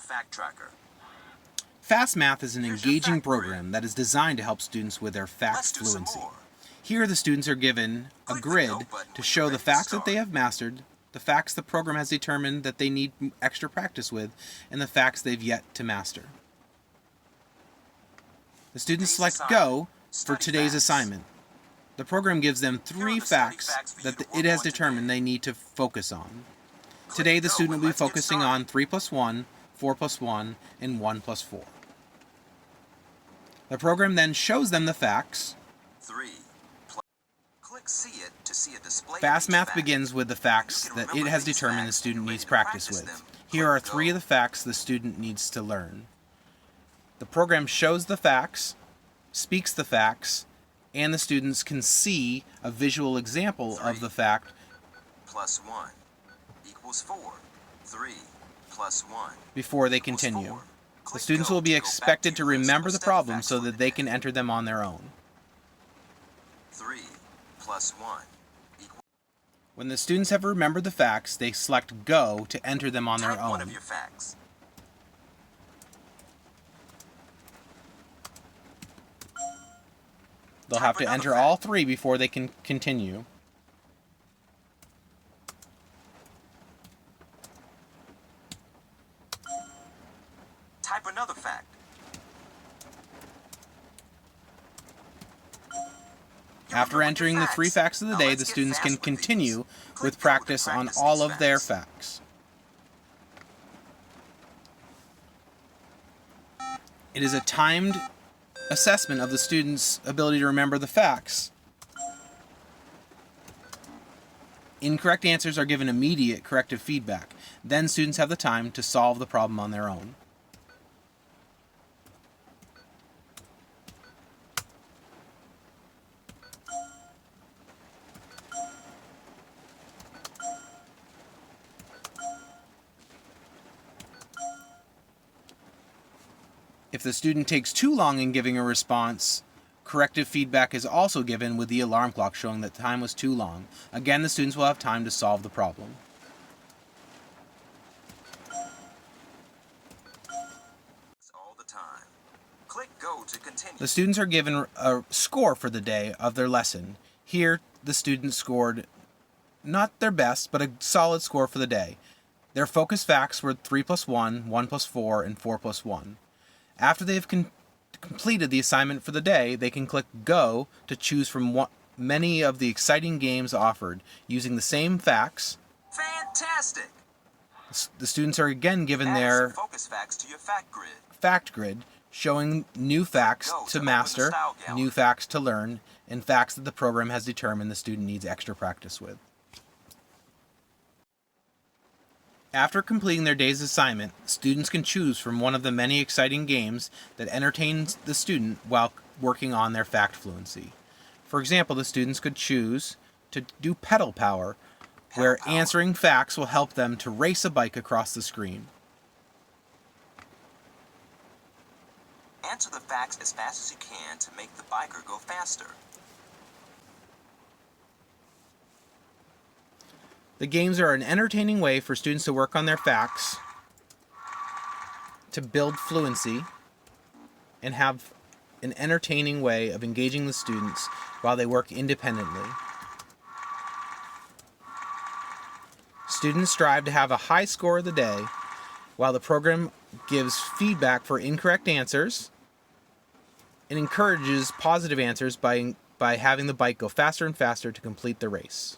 fact tracker. FasttMath is an engaging program that is designed to help students with their facts fluency. Here the students are given a grid to show the facts that they have mastered, the facts the program has determined that they need extra practice with, and the facts they've yet to master. The students select Go for today's assignment. The program gives them 3 facts that it has determined they need to focus on. Today the student will be focusing on 3 plus 1, 4 plus 1, and 1 plus 4. The program then shows them the facts. Click See It to see a display. FasttMath begins with the facts that it has determined the student needs practice with. Here are 3 of the facts the student needs to learn. The program shows the facts, speaks the facts, and the students can see a visual example of the fact. Plus 1 equals 4. 3 plus 1 before they continue. The students will be expected to remember the problem so that they can enter them on their own. 3 plus 1 equals. When the students have remembered the facts, they select Go to enter them on their own. One of your facts. They'll have to enter all 3 before they can continue. Type another fact. After entering the 3 facts of the day, the students can continue with practice on all of their facts. It is a timed assessment of the student's ability to remember the facts. Incorrect answers are given immediate corrective feedback. Then students have the time to solve the problem on their own. If the student takes too long in giving a response, corrective feedback is also given with the alarm clock showing that time was too long. Again, the students will have time to solve the problem. All the time. Click Go to continue. The students are given a score for the day of their lesson. Here, the students scored not their best, but a solid score for the day. Their focus facts were 3 plus 1, 1 plus 4, and 4 plus 1. After they have completed the assignment for the day, they can click Go to choose from many of the exciting games offered using the same facts. Fantastic! The students are again given their focus facts to your fact grid, showing new facts to master, new facts to learn, and facts that the program has determined the student needs extra practice with. After completing their day's assignment, students can choose from one of the many exciting games that entertains the student while working on their fact fluency. For example, the students could choose to do Pedal Power, where answering facts will help them to race a bike across the screen. Answer the facts as fast as you can to make the biker go faster. The games are an entertaining way for students to work on their facts, to build fluency, and have an entertaining way of engaging the students while they work independently. Students strive to have a high score of the day, while the program gives feedback for incorrect answers and encourages positive answers by having the bike go faster and faster to complete the race.